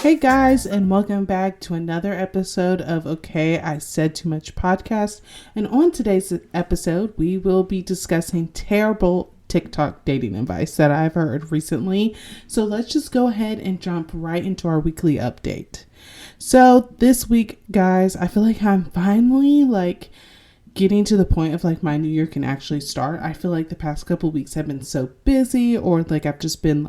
Hey guys, and welcome back to another episode of Okay, I Said Too Much podcast. And on today's episode, we will be discussing terrible TikTok dating advice that I've heard recently. So let's just go ahead and jump right into our weekly update. So this week, guys, I feel like I'm finally getting to the point of my new year can actually start. I feel like the past couple weeks have been so busy, or I've just been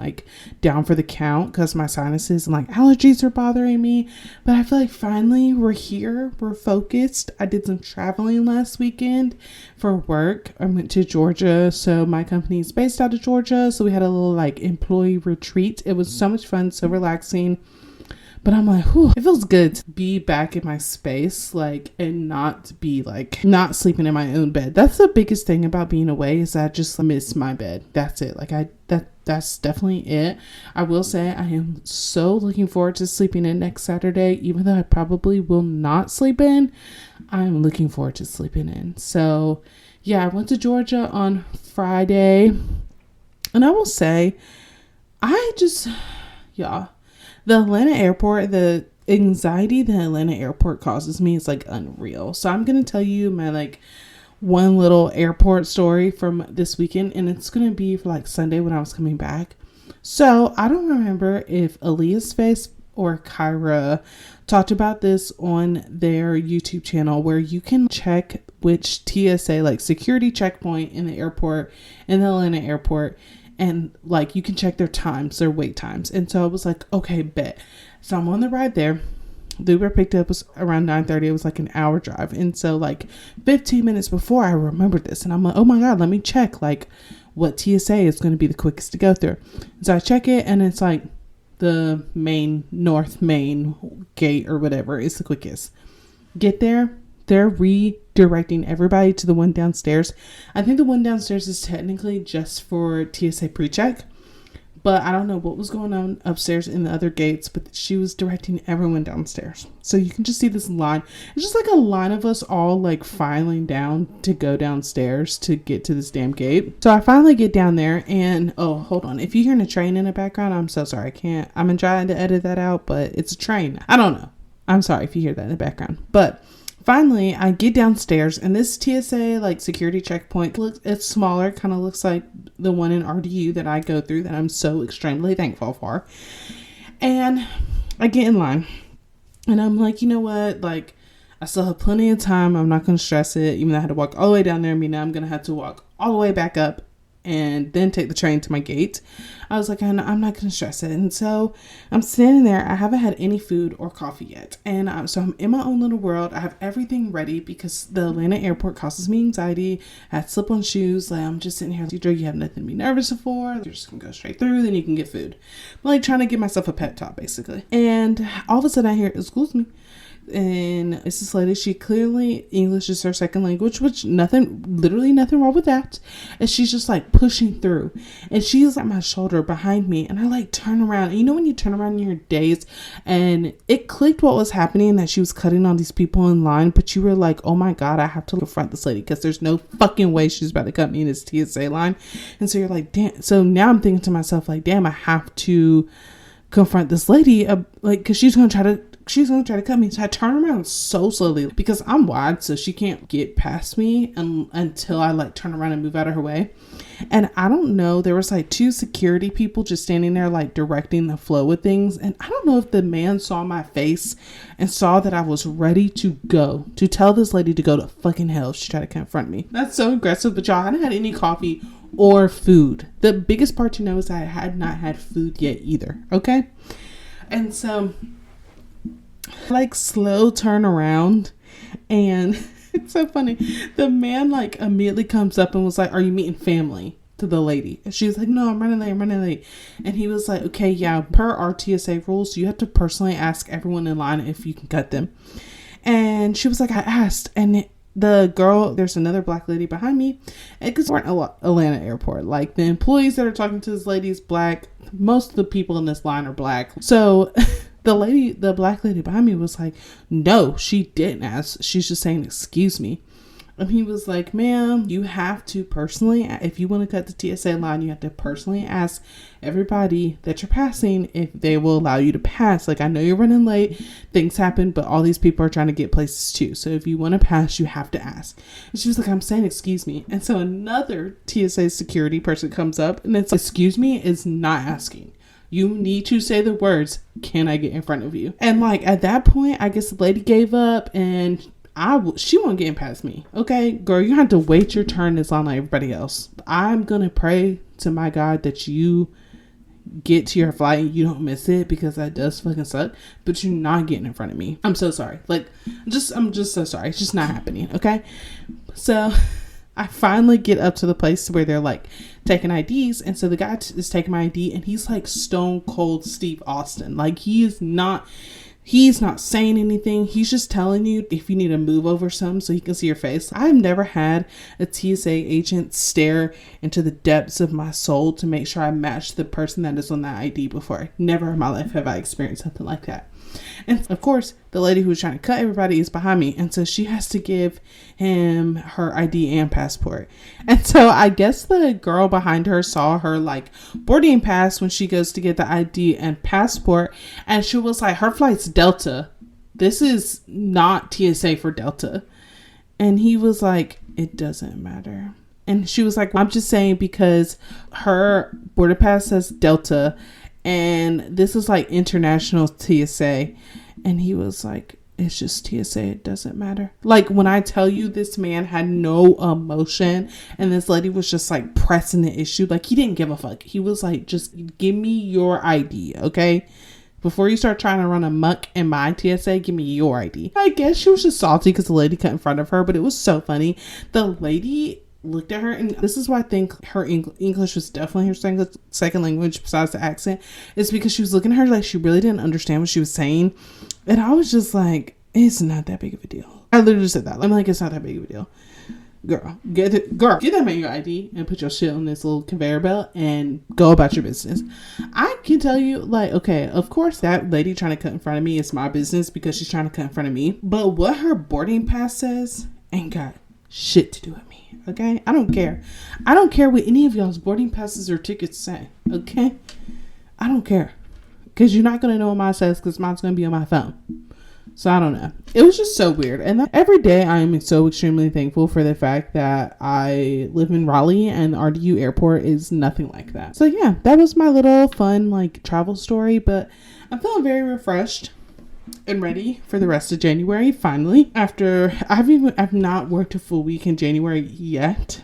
down for the count because my sinuses and allergies are bothering me. But I feel like finally we're here, we're focused. I did some traveling last weekend for work. I went to Georgia, so my company is based out of Georgia, so we had a little employee retreat. It was so much fun, so relaxing. But I'm whew, it feels good to be back in my space, and not be not sleeping in my own bed. That's the biggest thing about being away, is I just miss my bed. That's it. That's definitely it. I will say I am so looking forward to sleeping in next Saturday, even though I probably will not sleep in. I'm looking forward to sleeping in. So yeah, I went to Georgia on Friday, and I will say, the Atlanta airport, the anxiety the Atlanta airport causes me is unreal. So I'm going to tell you my one little airport story from this weekend, and it's going to be for Sunday when I was coming back. So I don't remember if Aaliyah's Face or Kyra talked about this on their YouTube channel, where you can check which TSA security checkpoint in the airport, in the Atlanta airport, and you can check their times, their wait times. And so I was okay, bet. So I'm on the ride there. The Uber picked up was around 9:30. It was an hour drive. And so 15 minutes before, I remembered this, and I'm oh my God, let me check what TSA is going to be the quickest to go through. And so I check it, and it's the north main gate or whatever is the quickest. Get there, they're redirecting everybody to the one downstairs. I think the one downstairs is technically just for TSA pre-check, but I don't know what was going on upstairs in the other gates, but she was directing everyone downstairs. So you can just see this line. It's just a line of us all filing down to go downstairs to get to this damn gate. So I finally get down there, and oh, hold on. If you're hearing a train in the background, I'm so sorry. I can't. I'm trying to edit that out, but it's a train. I don't know. I'm sorry if you hear that in the background. But finally, I get downstairs, and this TSA security checkpoint it's smaller, kind of looks like the one in RDU that I go through, that I'm so extremely thankful for. And I get in line, and I'm you know what, I still have plenty of time. I'm not going to stress it, even though I had to walk all the way down there. I mean, now I'm going to have to walk all the way back up and then take the train to my gate. I was I'm not going to stress it. And so I'm standing there. I haven't had any food or coffee yet. And so I'm in my own little world. I have everything ready because the Atlanta airport causes me anxiety. I had slip-on shoes. I'm just sitting here. You have nothing to be nervous for. You're just going to go straight through. Then you can get food. I'm trying to give myself a pep talk, basically. And all of a sudden I hear, excuse me. And it's this lady, she clearly, English is her second language, which literally nothing wrong with that. And she's just pushing through, and she's at my shoulder behind me, and I turn around, and you know when you turn around in your daze, and it clicked what was happening, that she was cutting all these people in line, but you were oh my God, I have to confront this lady, because there's no fucking way she's about to cut me in this TSA line. And so you're damn. So now I'm thinking to myself, damn, I have to confront this lady, because she's gonna try to cut me. So I turn around so slowly, because I'm wide, so she can't get past me until I turn around and move out of her way. And I don't know, there was two security people just standing there directing the flow of things. And I don't know if the man saw my face and saw that I was ready to tell this lady to go to fucking hell if she tried to confront me. That's so aggressive. But y'all, I hadn't had any coffee or food. The biggest part to know is I had not had food yet either. Okay. And so slow turn around, and it's so funny. The man immediately comes up and was are you meeting family, to the lady? And she was no, I'm running late. And he was okay, yeah, per our TSA rules, you have to personally ask everyone in line if you can cut them. And she was I asked. And the girl, there's another black lady behind me, because we're in Atlanta airport, the employees that are talking to this lady is black. Most of the people in this line are black. So the black lady behind me was no, she didn't ask. She's just saying, excuse me. And he was like, ma'am, you have to personally, if you want to cut the TSA line, you have to personally ask everybody that you're passing if they will allow you to pass. Like, I know you're running late, things happen, but all these people are trying to get places too. So if you want to pass, you have to ask. And she was like, I'm saying, excuse me. And so another TSA security person comes up and it's like, excuse me is not asking. You need to say the words, can I get in front of you? And like, at that point, I guess the lady gave up and she won't get past me. Okay, girl, you have to wait your turn as long as everybody else. I'm gonna pray to my God that you get to your flight and you don't miss it, because that does fucking suck. But you're not getting in front of me. I'm so sorry. Like, I'm just so sorry. It's just not happening. Okay, so I finally get up to the place where they're like taking IDs, and so the guy is taking my ID, and he's like stone cold Steve Austin. Like, he's not saying anything. He's just telling you if you need to move over some so he can see your face. I've never had a TSA agent stare into the depths of my soul to make sure I match the person that is on that ID before. Never in my life have I experienced something like that. And of course, the lady who's trying to cut everybody is behind me. And so she has to give him her ID and passport. And so I guess the girl behind her saw her like boarding pass when she goes to get the ID and passport. And she was like, her flight's Delta. This is not TSA for Delta. And he was like, it doesn't matter. And she was like, I'm just saying because her border pass says Delta and this is like international TSA. And he was like, it's just TSA. It doesn't matter. Like, when I tell you this man had no emotion and this lady was just like pressing the issue. Like, he didn't give a fuck. He was like, just give me your ID. Okay. Before you start trying to run amok in my TSA, give me your ID. I guess she was just salty because the lady cut in front of her, but it was so funny. The lady looked at her, and this is why I think her English was definitely her second language besides the accent, is because she was looking at her like she really didn't understand what she was saying. And I was just like, it's not that big of a deal. I literally said that. I'm like, it's not that big of a deal. Girl, get that man your ID and put your shit on this little conveyor belt and go about your business. I can tell you, like, okay, of course that lady trying to cut in front of me is my business because she's trying to cut in front of me. But what her boarding pass says ain't got shit to do with me. Okay, I don't care. I don't care what any of y'all's boarding passes or tickets say. Okay, I don't care, because you're not gonna know what mine says, because mine's gonna be on my phone. So I don't know. It was just so weird. And every day I am so extremely thankful for the fact that I live in Raleigh and the RDU airport is nothing like that. So yeah, that was my little fun like travel story. But I'm feeling very refreshed and ready for the rest of January, finally. After I've not worked a full week in January yet,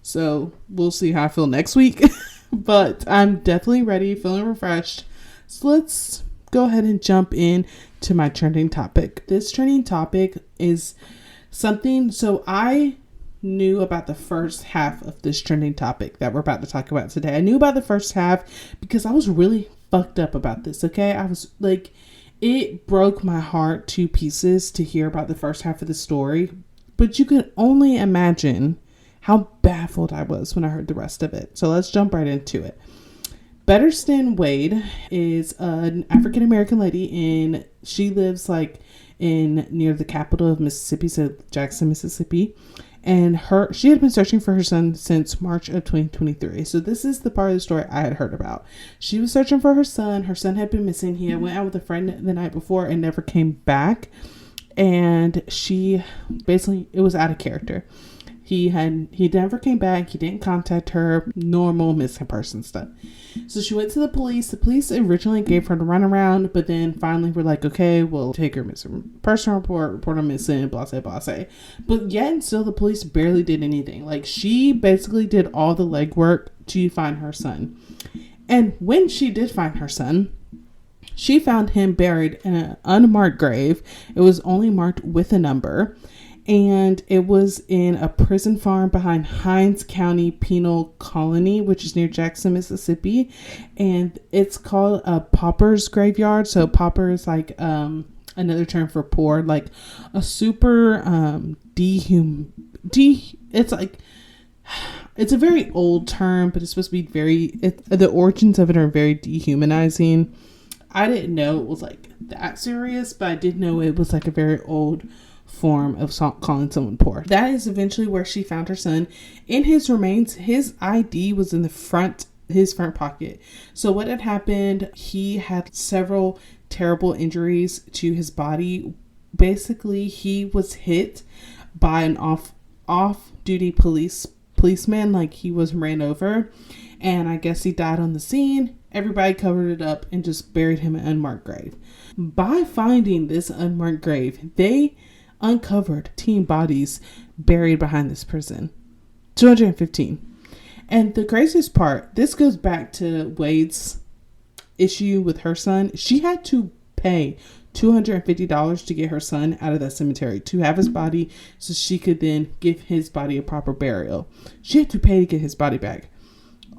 so we'll see how I feel next week. But I'm definitely ready, feeling refreshed. So let's go ahead and jump in to my trending topic. This trending topic is something, so I knew about the first half of this trending topic that we're about to talk about today. I knew about the first half because I was really fucked up about this. Okay, I was like, it broke my heart to pieces to hear about the first half of the story, but you can only imagine how baffled I was when I heard the rest of it. So let's jump right into it. Betterston Wade is an African-American lady, she lives like near the capital of Mississippi, so Jackson, Mississippi. And she had been searching for her son since March of 2023. So this is the part of the story I had heard about. She was searching for her son. Her son had been missing. He had went out with a friend the night before and never came back. And she basically, it was out of character. He never came back. He didn't contact her. Normal missing person stuff. So she went to the police. The police originally gave her the runaround, but then finally were like, okay, we'll take her missing person report her missing, blah, blah, blah. But yet and still the police barely did anything. Like, she basically did all the legwork to find her son. And when she did find her son, she found him buried in an unmarked grave. It was only marked with a number. And it was in a prison farm behind Hinds County Penal Colony, which is near Jackson, Mississippi. And it's called a pauper's graveyard. So pauper is like another term for poor, like a super it's like, it's a very old term, but it's supposed to be the origins of it are very dehumanizing. I didn't know it was like that serious, but I did know it was like a very old form of calling someone poor. That is eventually where she found her son. In his remains, his ID was in his front pocket. So what had happened, he had several terrible injuries to his body. Basically, he was hit by an off-duty policeman, like he was ran over, and I guess he died on the scene. Everybody covered it up and just buried him in an unmarked grave. By finding this unmarked grave, they uncovered 10 bodies buried behind this prison. 215. And the craziest part, this goes back to Wade's issue with her son. She had to pay $250 to get her son out of that cemetery, to have his body so she could then give his body a proper burial. She had to pay to get his body back.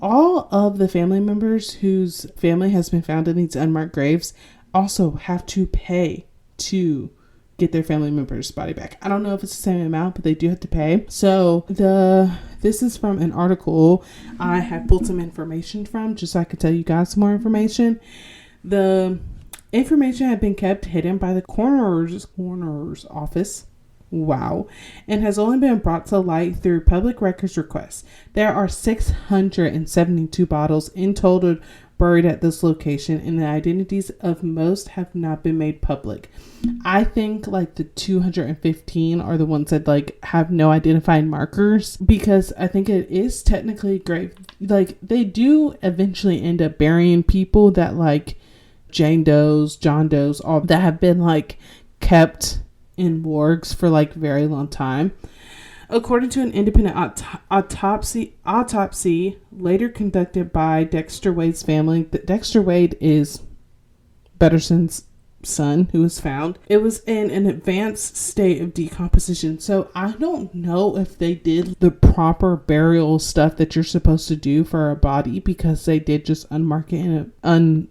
All of the family members whose family has been found in these unmarked graves also have to pay to get their family member's body back. I don't know if it's the same amount, but they do have to pay. So this is from an article I have pulled some information from, just so I could tell you guys some more information. The information had been kept hidden by the coroner's office. Wow. And has only been brought to light through public records requests. There are 672 bottles in total buried at this location, and the identities of most have not been made public. I think like the 215 are the ones that like have no identifying markers, because I think it is technically grave. Like they do eventually end up burying people that like Jane Doe's, John Doe's, all that have been like kept in morgues for like very long time. According to an independent autopsy later conducted by Dexter Wade's family, Dexter Wade is Betterson's son who was found. It was in an advanced state of decomposition. So I don't know if they did the proper burial stuff that you're supposed to do for a body, because they did just unmark it in an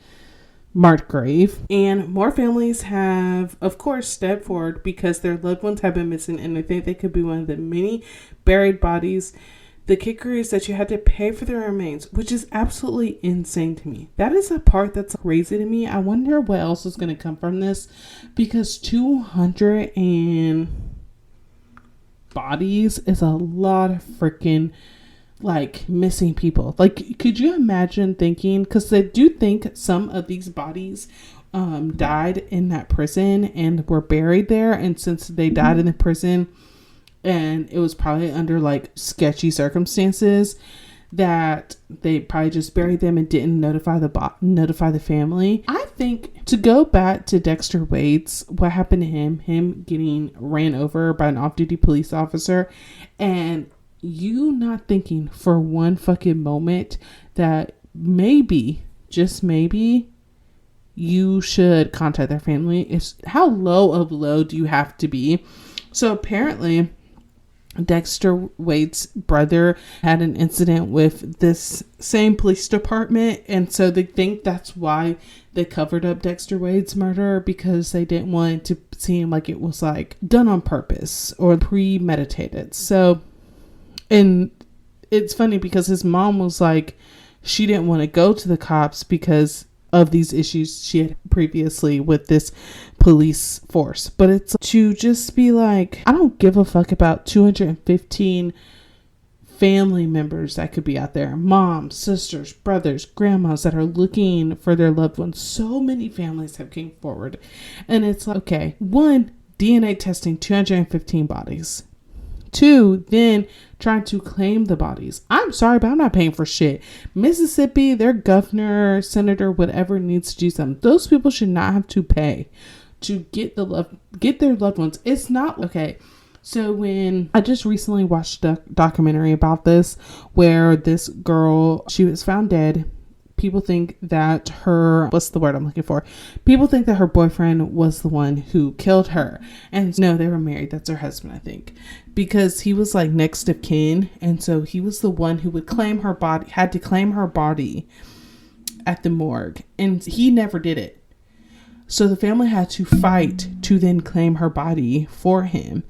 unmarked grave. And more families have, of course, stepped forward because their loved ones have been missing, and they think they could be one of the many buried bodies. The kicker is that you had to pay for their remains, which is absolutely insane to me. That is a part that's crazy to me. I wonder what else is going to come from this, because 200 bodies is a lot of freaking like missing people. Like, could you imagine thinking, because they do think some of these bodies died in that prison and were buried there, and since they died in the prison and it was probably under like sketchy circumstances, that they probably just buried them and didn't notify the family. I think, to go back to Dexter Wade's, what happened to him getting ran over by an off-duty police officer, and you not thinking for one fucking moment that maybe, just maybe, you should contact their family. It's how low of low do you have to be? So apparently Dexter Wade's brother had an incident with this same police department, and so they think that's why they covered up Dexter Wade's murder, because they didn't want it to seem like it was like done on purpose or premeditated. So, and it's funny because his mom was like, she didn't want to go to the cops because of these issues she had previously with this police force. But it's to just be like, I don't give a fuck about 215 family members that could be out there. Moms, sisters, brothers, grandmas that are looking for their loved ones. So many families have came forward. And it's like, okay, one, DNA testing 215 bodies. Two, then trying to claim the bodies. I'm sorry, but I'm not paying for shit. Mississippi, their governor, senator, whatever needs to do something. Those people should not have to pay to get their loved ones. It's not okay. So when I just recently watched a documentary about this, where this girl, she was found dead. People think that People think that her boyfriend was the one who killed her. And no, they were married. That's her husband, I think. Because he was like next of kin. And so he was the one who would had to claim her body at the morgue. And he never did it. So the family had to fight to then claim her body for him.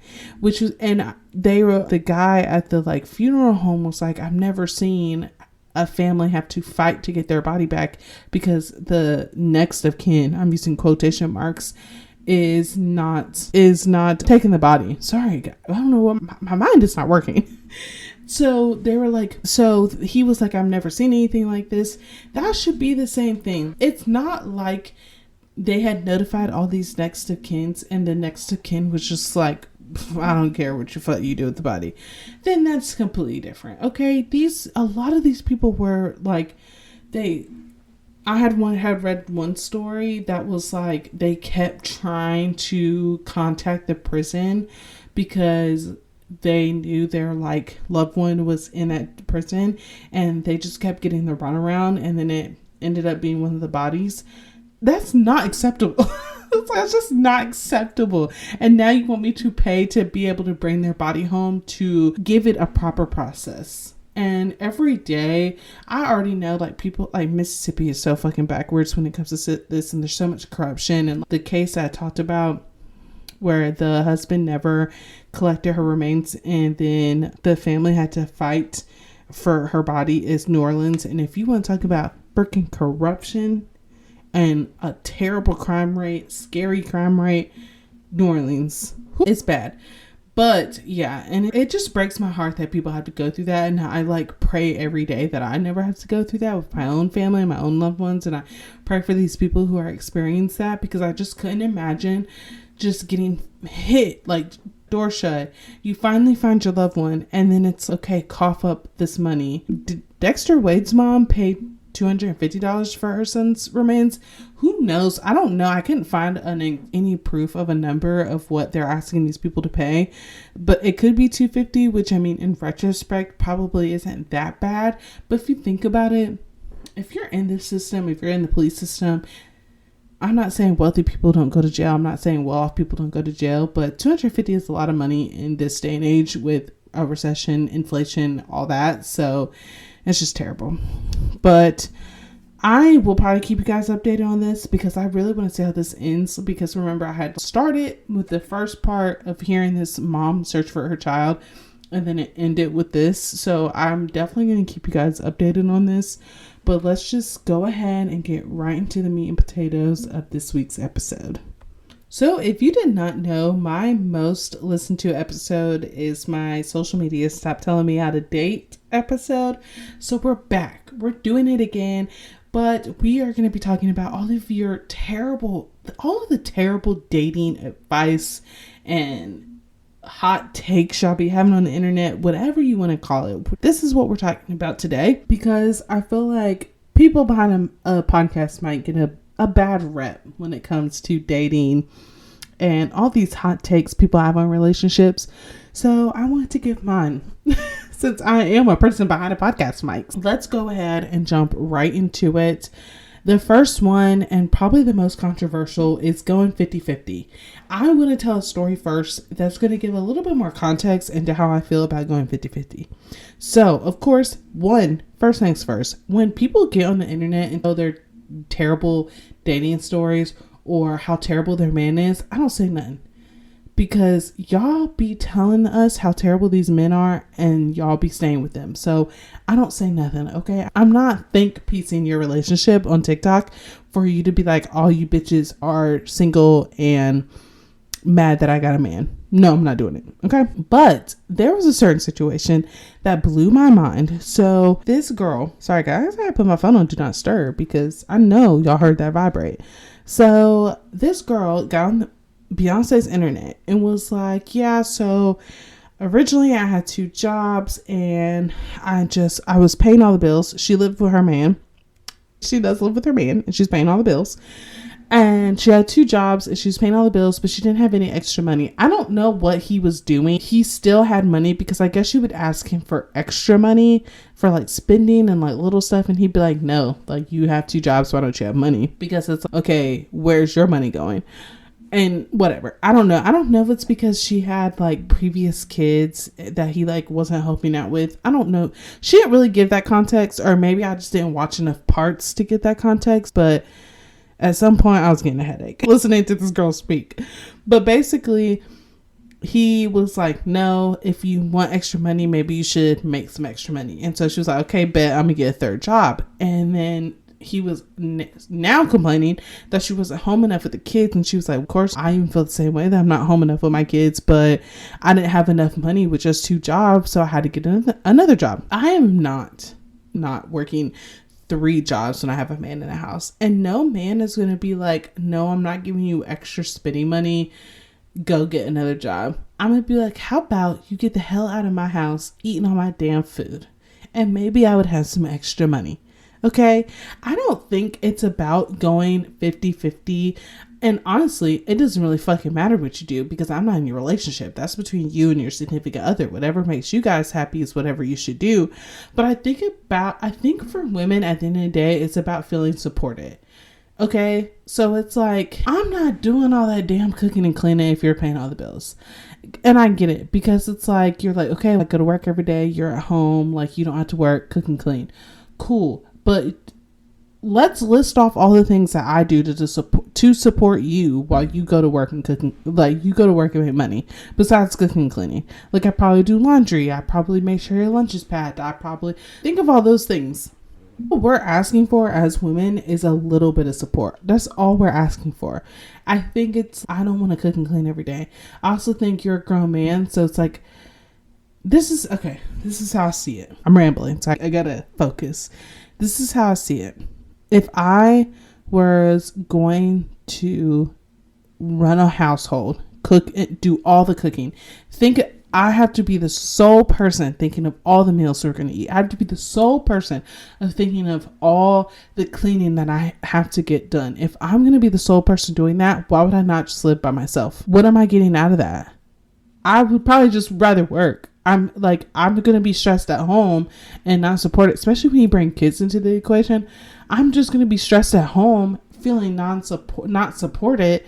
The guy at the like funeral home was like, I've never seen a family have to fight to get their body back, because the next of kin, I'm using quotation marks, is not taking the body. Sorry, I don't know what my mind is not working. So they were like, so he was like, I've never seen anything like this. That should be the same thing. It's not like they had notified all these next of kins and the next of kin was just like, I don't care what your fuck you do with the body. Then that's completely different. Okay. A lot of these people were like, I had read one story that was like, they kept trying to contact the prison because they knew their like loved one was in that prison, and they just kept getting the runaround, and then it ended up being one of the bodies. That's not acceptable. That's just not acceptable. And now you want me to pay to be able to bring their body home to give it a proper process. And every day, I already know, like, people, like, Mississippi is so fucking backwards when it comes to this, and there's so much corruption. And the case that I talked about where the husband never collected her remains and then the family had to fight for her body is New Orleans. And if you want to talk about freaking corruption and a terrible crime rate, scary crime rate, New Orleans, it's bad. But yeah, and it just breaks my heart that people have to go through that. And I like pray every day that I never have to go through that with my own family and my own loved ones. And I pray for these people who are experiencing that, because I just couldn't imagine just getting hit, like door shut. You finally find your loved one, and then it's okay, cough up this money. Did Dexter Wade's mom pay $250 for her son's remains? Who knows? I don't know. I couldn't find any proof of a number of what they're asking these people to pay, but it could be $250, which, I mean, in retrospect probably isn't that bad. But if you think about it, if you're in this system, if you're in the police system, I'm not saying wealthy people don't go to jail. I'm not saying well-off people don't go to jail, but $250 is a lot of money in this day and age with a recession, inflation, all that. So it's just terrible. But I will probably keep you guys updated on this, because I really want to see how this ends. Because remember, I had started with the first part of hearing this mom search for her child, and then it ended with this. So I'm definitely going to keep you guys updated on this. But let's just go ahead and get right into the meat and potatoes of this week's episode. So if you did not know, my most listened to episode is my social media Stop Telling Me How to Date episode. So we're back. We're doing it again. But we are going to be talking about all of the terrible dating advice and hot takes y'all be having on the internet, whatever you want to call it. This is what we're talking about today, because I feel like people behind a podcast might get a bad rep when it comes to dating and all these hot takes people have on relationships. So I wanted to give mine since I am a person behind a podcast mic. Let's go ahead and jump right into it. The first one, and probably the most controversial, is going 50-50. I want to tell a story first that's going to give a little bit more context into how I feel about going 50-50. So, of course, first things first, when people get on the internet and tell their terrible dating stories or how terrible their man is, I don't say nothing. Because y'all be telling us how terrible these men are, and y'all be staying with them. So I don't say nothing, okay? I'm not think piecing your relationship on TikTok for you to be like, all you bitches are single and mad that I got a man. No, I'm not doing it, okay? But there was a certain situation that blew my mind. So this girl, sorry guys, I put my phone on Do Not Stir because I know y'all heard that vibrate. So this girl got on Beyonce's internet and was like, yeah, so originally I had 2 jobs and I was paying all the bills. She lived with her man. She does live with her man, and she's paying all the bills. And she had 2 jobs and she was paying all the bills, but she didn't have any extra money. I don't know what he was doing. He still had money, because I guess you would ask him for extra money for like spending and like little stuff. And he'd be like, no, like, you have 2 jobs. Why don't you have money? Because it's like, okay, where's your money going? And whatever. I don't know. I don't know if it's because she had like previous kids that he like wasn't helping out with. I don't know. She didn't really give that context, or maybe I just didn't watch enough parts to get that context. But at some point I was getting a headache listening to this girl speak. But basically he was like, no, if you want extra money, maybe you should make some extra money. And so she was like, okay, bet I'm gonna get a 3rd job. And then he was now complaining that she wasn't home enough with the kids. And she was like, of course, I even feel the same way, that I'm not home enough with my kids, but I didn't have enough money with just 2 jobs. So I had to get another job. I am not working 3 jobs when I have a man in the house. And no man is going to be like, no, I'm not giving you extra spending money. Go get another job. I'm going to be like, how about you get the hell out of my house eating all my damn food? And maybe I would have some extra money. Okay, I don't think it's about going 50-50. And honestly, it doesn't really fucking matter what you do, because I'm not in your relationship. That's between you and your significant other. Whatever makes you guys happy is whatever you should do. But I think for women at the end of the day, it's about feeling supported. Okay, so it's like, I'm not doing all that damn cooking and cleaning if you're paying all the bills. And I get it, because it's like, you're like, okay, I go to work every day. You're at home. Like, you don't have to work, cook and clean. Cool. But let's list off all the things that I do to support you while you go to work and cooking. Like, you go to work and make money besides cooking and cleaning. Like, I probably do laundry. I probably make sure your lunch is packed. I probably think of all those things. What we're asking for as women is a little bit of support. That's all we're asking for. I think I don't want to cook and clean every day. I also think you're a grown man. So it's like, this is how I see it. I'm rambling, so I gotta focus. This is how I see it. If I was going to run a household, cook and do all the cooking, I have to be the sole person thinking of all the meals we're going to eat. I have to be the sole person of thinking of all the cleaning that I have to get done. If I'm going to be the sole person doing that, why would I not just live by myself? What am I getting out of that? I would probably just rather work. I'm going to be stressed at home and not supported, especially when you bring kids into the equation. I'm just going to be stressed at home, feeling not supported.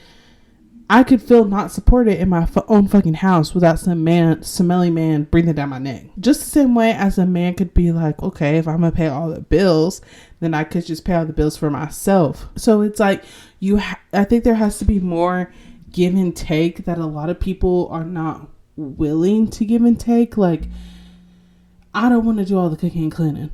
I could feel not supported in my own fucking house without some smelly man breathing down my neck. Just the same way as a man could be like, okay, if I'm going to pay all the bills, then I could just pay all the bills for myself. So it's like, I think there has to be more give and take that a lot of people are not willing to give and take. Like, I don't want to do all the cooking and cleaning,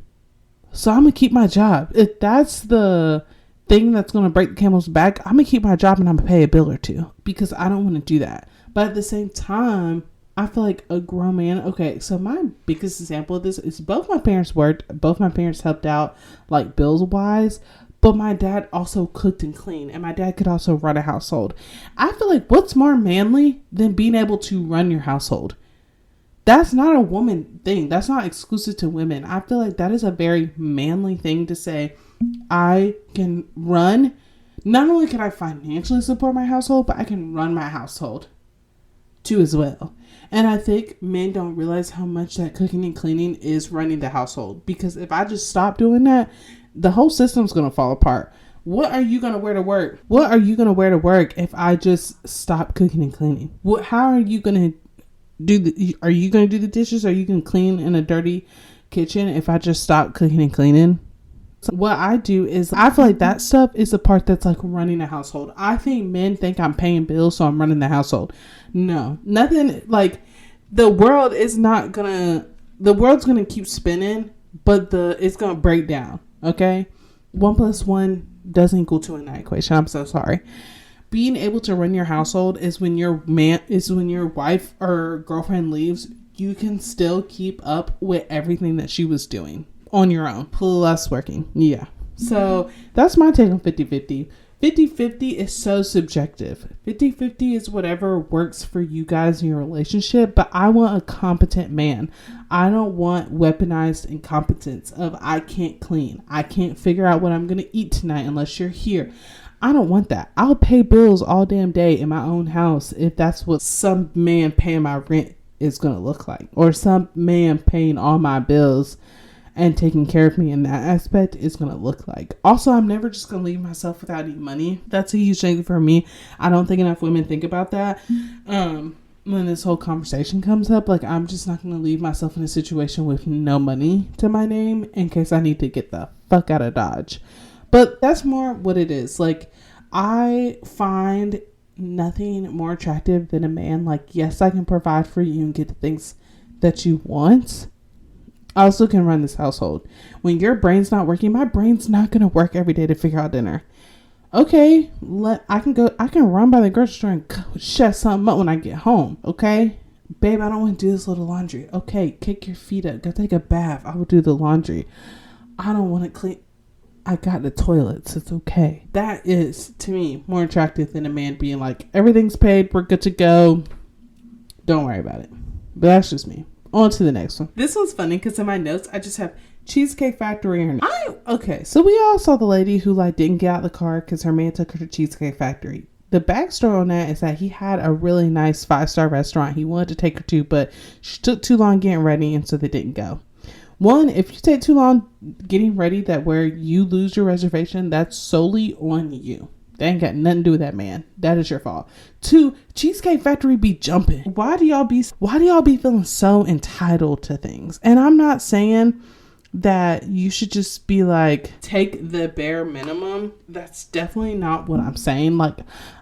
so I'm gonna keep my job. If that's the thing that's gonna break the camel's back, I'm gonna keep my job and I'm gonna pay a bill or two, because I don't want to do that. But at the same time, I feel like a grown man. Okay, so my biggest example of this is both my parents worked. Both my parents helped out, like, bills wise. But my dad also cooked and cleaned, and my dad could also run a household. I feel like, what's more manly than being able to run your household? That's not a woman thing. That's not exclusive to women. I feel like that is a very manly thing to say. I can run. Not only can I financially support my household, but I can run my household too as well. And I think men don't realize how much that cooking and cleaning is running the household. Because if I just stop doing that, the whole system's going to fall apart. What are you going to wear to work? What are you going to wear to work if I just stop cooking and cleaning? How are you going to are you going to do the dishes? Are you going to clean in a dirty kitchen if I just stop cooking and cleaning? So what I do is, I feel like that stuff is the part that's like running a household. I think men think I'm paying bills, so I'm running the household. No, nothing. Like, the world's going to keep spinning, but it's going to break down. Okay, 1 + 1 doesn't equal 2 in that equation. I'm so sorry. Being able to run your household is when your wife or girlfriend leaves, you can still keep up with everything that she was doing on your own, plus working. Yeah. So that's my take on 50-50. 50-50 is so subjective. 50-50 is whatever works for you guys in your relationship, but I want a competent man. I don't want weaponized incompetence of, I can't clean. I can't figure out what I'm going to eat tonight unless you're here. I don't want that. I'll pay bills all damn day in my own house if that's what some man paying my rent is going to look like, or some man paying all my bills and taking care of me in that aspect is going to look like. Also, I'm never just going to leave myself without any money. That's a huge thing for me. I don't think enough women think about that. When this whole conversation comes up, like, I'm just not going to leave myself in a situation with no money to my name in case I need to get the fuck out of Dodge. But that's more what it is. Like, I find nothing more attractive than a man like, yes, I can provide for you and get the things that you want. I also can run this household. When your brain's not working, my brain's not going to work every day to figure out dinner. Okay, I can run by the grocery store and shut something up when I get home. Okay, babe, I don't want to do this little laundry. Okay, kick your feet up. Go take a bath. I will do the laundry. I don't want to clean. I got the toilets. It's okay. That is, to me, more attractive than a man being like, everything's paid. We're good to go. Don't worry about it. But that's just me. On to the next one. This one's funny because in my notes, I just have Cheesecake Factory or not. Okay, so we all saw the lady who didn't get out of the car because her man took her to Cheesecake Factory. The backstory on that is that he had a really nice 5-star restaurant he wanted to take her to, but she took too long getting ready, and so they didn't go. One, if you take too long getting ready, that where you lose your reservation, that's solely on you. They ain't got nothing to do with that man. That is your fault. 2, Cheesecake Factory be jumping. Why do y'all be feeling so entitled to things? And I'm not saying that you should just be like, take the bare minimum. That's definitely not what I'm saying.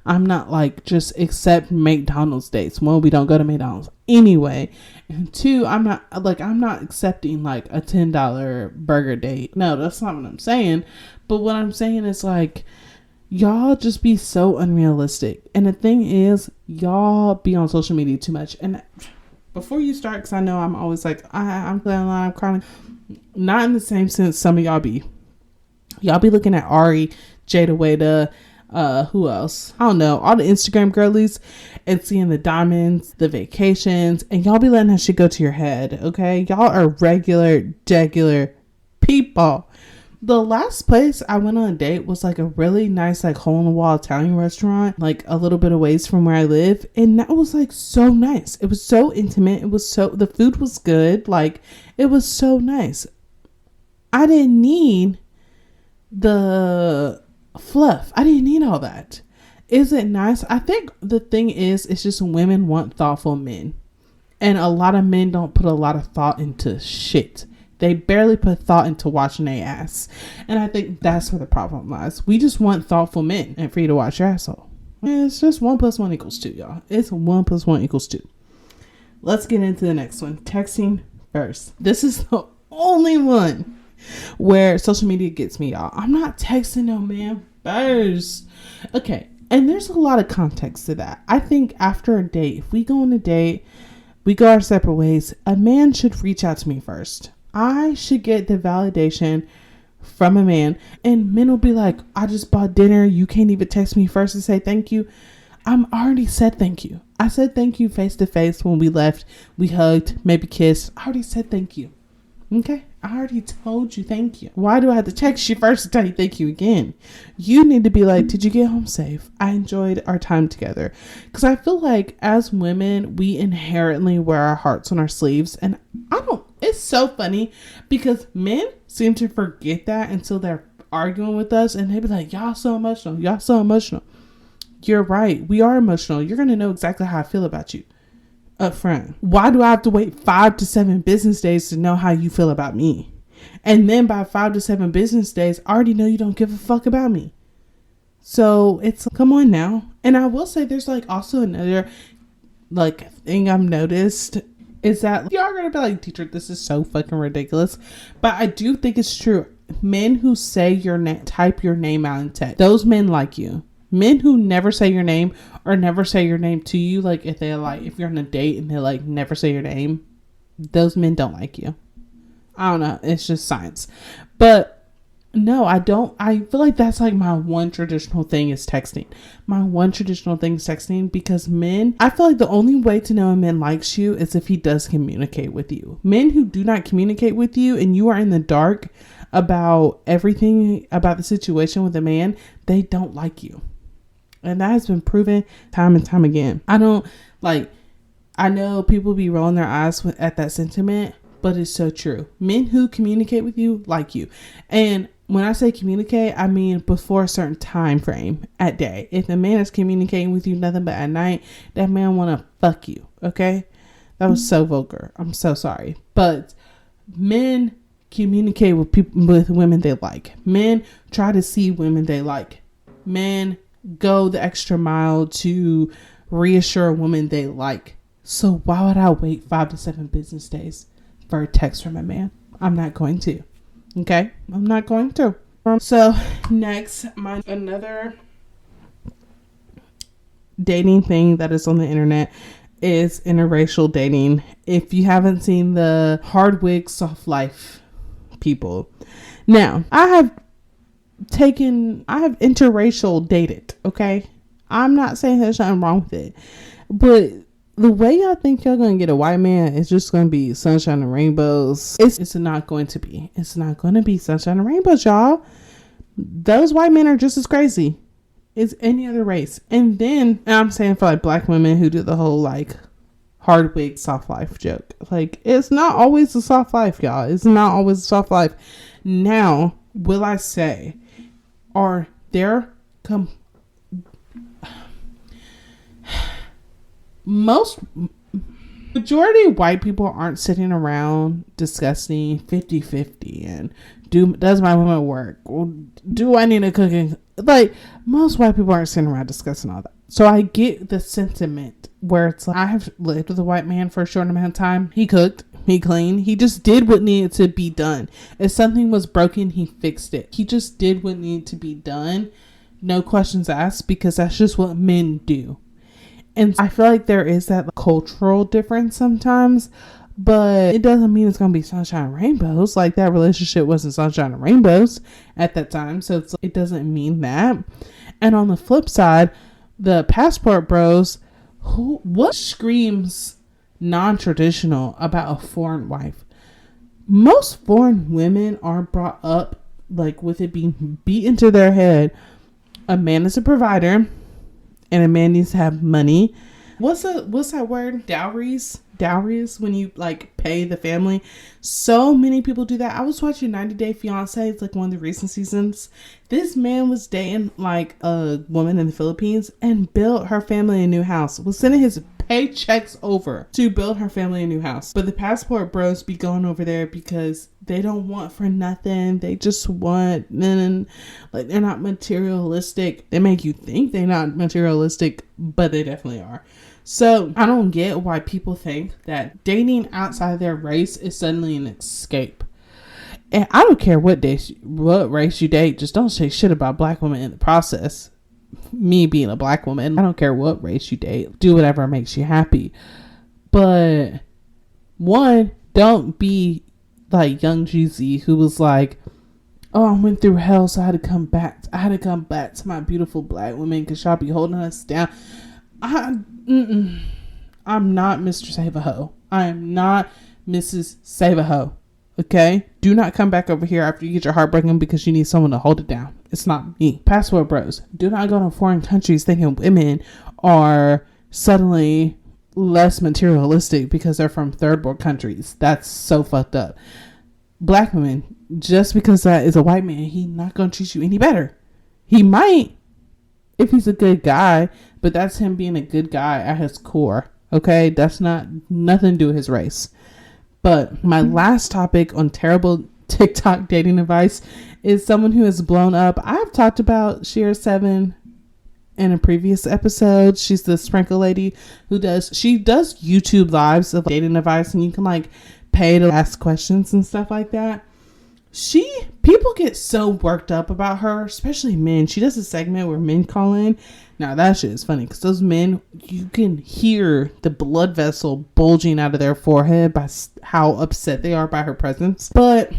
I'm not just accept McDonald's dates. One, we don't go to McDonald's anyway. And 2, I'm not accepting a $10 burger date. No, that's not what I'm saying. But what I'm saying is y'all just be so unrealistic. And the thing is, y'all be on social media too much. And before you start, because I know I'm always I'm crying. Not in the same sense some of y'all be. Y'all be looking at Ari, Jada Wada, who else? I don't know. All the Instagram girlies and seeing the diamonds, the vacations, and y'all be letting that shit go to your head, okay? Y'all are regular people. The last place I went on a date was a really nice hole-in-the-wall Italian restaurant, a little bit of ways from where I live, and that was so nice. It was so intimate. The food was good. It was so nice. I didn't need the fluff. I didn't need all that. Is it nice? I think the thing is, it's just women want thoughtful men, and a lot of men don't put a lot of thought into shit. They barely put thought into washing their ass. And I think that's where the problem lies. We just want thoughtful men and for you to wash your asshole. It's just 1 + 1 = 2, y'all. It's 1 + 1 = 2. Let's get into the next one. Texting first. This is the only one where social media gets me, y'all. I'm not texting no man first. Okay. And there's a lot of context to that. I think after a date, if we go on a date, we go our separate ways, a man should reach out to me first. I should get the validation from a man, and men will be like, I just bought dinner. You can't even text me first to say thank you. I'm already said thank you. I said thank you face to face when we left. We hugged, maybe kissed. I already said thank you. Okay. I already told you thank you. Why do I have to text you first to tell you thank you again? You need to be like, did you get home safe? I enjoyed our time together. Because I feel like as women, we inherently wear our hearts on our sleeves. And it's so funny because men seem to forget that until they're arguing with us. And they be like, y'all so emotional. Y'all so emotional. You're right. We are emotional. You're going to know exactly how I feel about you up front. Why do I have to wait 5 to 7 business days to know how you feel about me? And then by 5 to 7 business days, I already know you don't give a fuck about me. So it's, come on now. And I will say there's also another thing I've noticed is that y'all are going to be like, teacher, this is so fucking ridiculous. But I do think it's true. Men who say your name, type your name out in text, those men like you. Men who never say your name or never say your name to you, if you're on a date and they never say your name, those men don't like you. I don't know. It's just science. But no, I don't. I feel like that's my one traditional thing is texting. My one traditional thing is texting because men, I feel like the only way to know a man likes you is if he does communicate with you. Men who do not communicate with you and you are in the dark about everything about the situation with a man, they don't like you. And that has been proven time and time again. I know people be rolling their eyes at that sentiment, but it's so true. Men who communicate with you like you. And when I say communicate, I mean before a certain time frame at day. If a man is communicating with you nothing but at night, that man want to fuck you. Okay? That was so vulgar. I'm so sorry. But men communicate with women they like. Men try to see women they like. Men go the extra mile to reassure a woman they like. So why would I wait 5 to 7 business days for a text from a man? I'm not going to. Okay? I'm not going to. So next, another dating thing that is on the internet is interracial dating. If you haven't seen the hard wig, soft life people. Now, I have interracial dated, okay? I'm not saying there's nothing wrong with it, but the way y'all think y'all gonna get a white man is just gonna be sunshine and rainbows. It's not going to be. It's not gonna be sunshine and rainbows, y'all. Those white men are just as crazy as any other race. And then, and I'm saying for like black women who do the whole like hard wig, soft life joke. Like, it's not always a soft life, y'all. It's not always a soft life. Now, will I say, are there majority of white people aren't sitting around discussing 50-50 and does my woman work? Well, do I need a cooking? Like, most white people aren't sitting around discussing all that. So I get the sentiment where it's like, I have lived with a white man for a short amount of time. He cooked, he cleaned, he just did what needed to be done. If something was broken, he fixed it. He just did what needed to be done. No questions asked, because that's just what men do. And I feel like there is that cultural difference sometimes, but it doesn't mean it's going to be sunshine and rainbows. Like, that relationship wasn't sunshine and rainbows at that time. So it doesn't mean that. And on the flip side, the passport bros, what screams non-traditional about a foreign wife? Most foreign women are brought up like with it being beat into their head. A man is a provider. And a man needs to have money. What's that word? Dowries? Dowries, when you like pay the family. So many people do that. I was watching 90 Day Fiance. It's like one of the recent seasons. This man was dating like a woman in the Philippines and built her family a new house. Was sending his paychecks over to build her family a new house. But the passport bros be going over there because they don't want for nothing. They just want, and like, they're not materialistic. They make you think they're not materialistic, but they definitely are. So I don't get why people think that dating outside their race is suddenly an escape. And I don't care what race you date. Just don't say shit about black women in the process. Me being a black woman, I don't care what race you date. Do whatever makes you happy. But one, don't be like Young Jeezy, who was like, oh, I went through hell, so I had to come back. I had to come back to my beautiful black women because y'all be holding us down. I'm not Mr. Save-A-Ho. I am not Mrs. Save-A-Ho. Okay? Do not come back over here after you get your heart broken because you need someone to hold it down. It's not me. Passport bros, do not go to foreign countries thinking women are suddenly less materialistic because they're from third world countries. That's so fucked up. Black women, just because that is a white man, he's not going to treat you any better. He might if he's a good guy, but that's him being a good guy at his core. Okay? That's nothing to do with his race. But my last topic on terrible TikTok dating advice is someone who has blown up. I've talked about Sheer7 in a previous episode. She's the sprinkle lady who does YouTube lives of dating advice, and you can like pay to ask questions and stuff like that. People get so worked up about her, especially men. She does a segment where men call in. Now that shit is funny because those men, you can hear the blood vessel bulging out of their forehead by how upset they are by her presence. But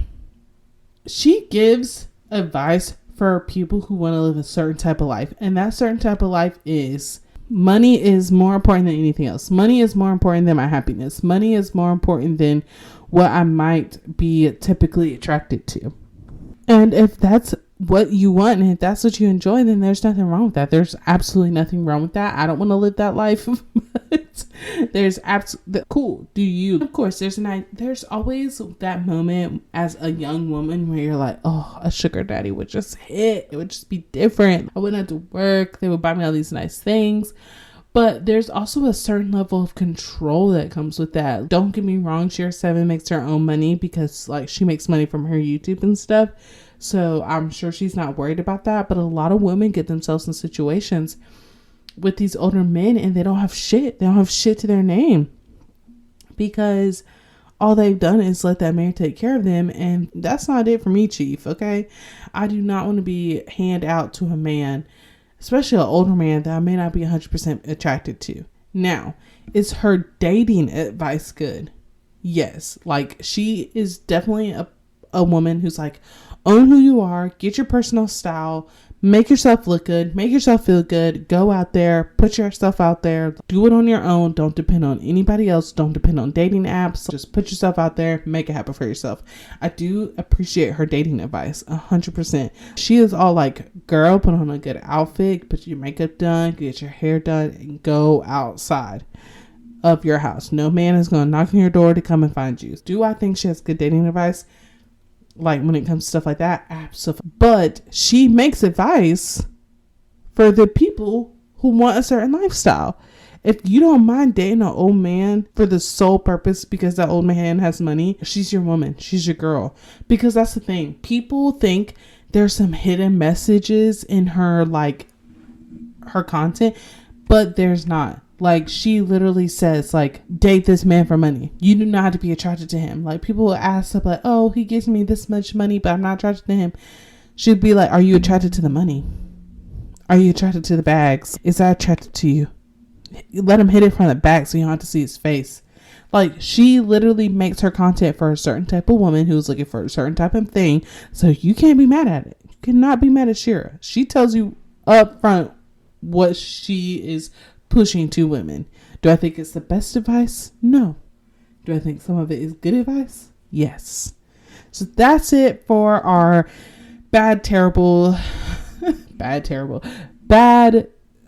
she gives advice for people who want to live a certain type of life. And that certain type of life is money is more important than anything else. Money is more important than my happiness. Money is more important than what I might be typically attracted to. And if that's what you want and if that's what you enjoy, then there's nothing wrong with that. There's absolutely nothing wrong with that. I don't want to live that life, but there's absolutely cool. Do you? Of course, there's always that moment as a young woman where you're like, oh, a sugar daddy would just hit. It would just be different. I wouldn't have to work. They would buy me all these nice things. But there's also a certain level of control that comes with that. Don't get me wrong, Sheer7 makes her own money because like she makes money from her YouTube and stuff. So I'm sure she's not worried about that. But a lot of women get themselves in situations with these older men and they don't have shit. They don't have shit to their name. Because all they've done is let that man take care of them. And that's not it for me, Chief. Okay. I do not want to be hand out to a man, especially an older man that I may not be 100% attracted to. Now, is her dating advice good? Yes. Like, she is definitely a woman who's like, own who you are, get your personal style, make yourself look good, make yourself feel good, go out there, put yourself out there, do it on your own. Don't depend on anybody else. Don't depend on dating apps. Just put yourself out there, make it happen for yourself. I do appreciate her dating advice 100%. She is all like, girl, put on a good outfit, put your makeup done, get your hair done, and go outside of your house. No man is going to knock on your door to come and find you. Do I think she has good dating advice? Like, when it comes to stuff like that, absolutely. But she makes advice for the people who want a certain lifestyle. If you don't mind dating an old man for the sole purpose because that old man has money, she's your woman. She's your girl. Because that's the thing. People think there's some hidden messages in her, like, her content, but there's not. Like, she literally says, like, date this man for money. You do not have to be attracted to him. Like, people will ask stuff like, oh, he gives me this much money, but I'm not attracted to him. She'd be like, are you attracted to the money? Are you attracted to the bags? Is that attracted to you? Let him hit it from the back so you don't have to see his face. Like, she literally makes her content for a certain type of woman who's looking for a certain type of thing. So you can't be mad at it. You cannot be mad at Shira. She tells you up front what she is pushing to women. Do I think it's the best advice? No. Do I think some of it is good advice? Yes. So that's it for our terrible. I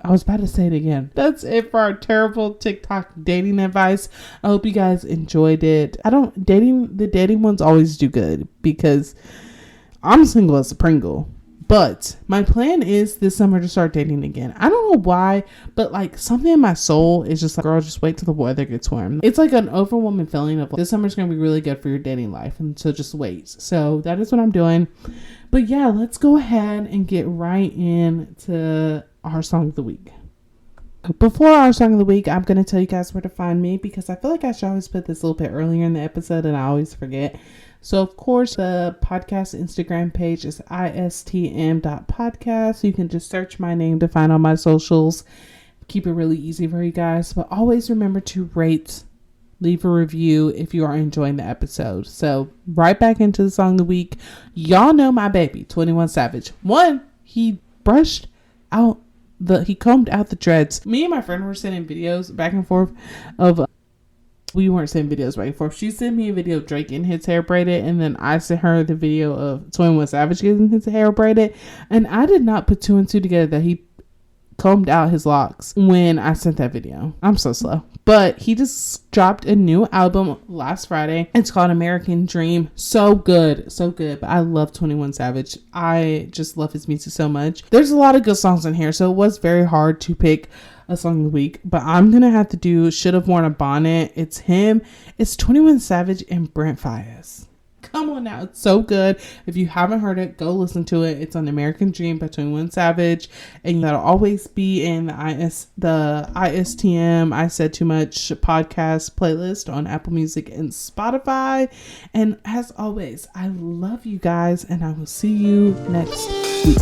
was about to say it again. That's it for our terrible TikTok dating advice. I hope you guys enjoyed it. The dating ones always do good because I'm single as a Pringle. But my plan is this summer to start dating again. I don't know why, but like something in my soul is just like, girl, just wait till the weather gets warm. It's like an overwhelming feeling of like, this summer's going to be really good for your dating life. And so just wait. So that is what I'm doing. But yeah, let's go ahead and get right into our song of the week. Before our song of the week, I'm going to tell you guys where to find me because I feel like I should always put this a little bit earlier in the episode and I always forget. So, of course, the podcast Instagram page is istm.podcast. You can just search my name to find all my socials. Keep it really easy for you guys. But always remember to rate, leave a review if you are enjoying the episode. So, right back into the song of the week. Y'all know my baby, 21 Savage. He combed out the dreads. Me and my friend were sending videos back and forth of... We weren't sending videos back and forth. She sent me a video of Drake getting his hair braided, and then I sent her the video of 21 Savage getting his hair braided. And I did not put two and two together that he combed out his locks when I sent that video. I'm so slow. But he just dropped a new album last Friday. It's called American Dream. So good. So good. But I love 21 Savage. I just love his music so much. There's a lot of good songs in here, so it was very hard to pick a song of the week, but I'm gonna have to do Should Have Worn a Bonnet. It's him. It's 21 Savage and Brent Fias. Come on now, it's so good. If you haven't heard it, go listen to it. It's on American Dream by 21 Savage, and that'll always be in the ISTM I Said Too Much podcast playlist on Apple Music and Spotify. And as always, I love you guys, and I will see you next week.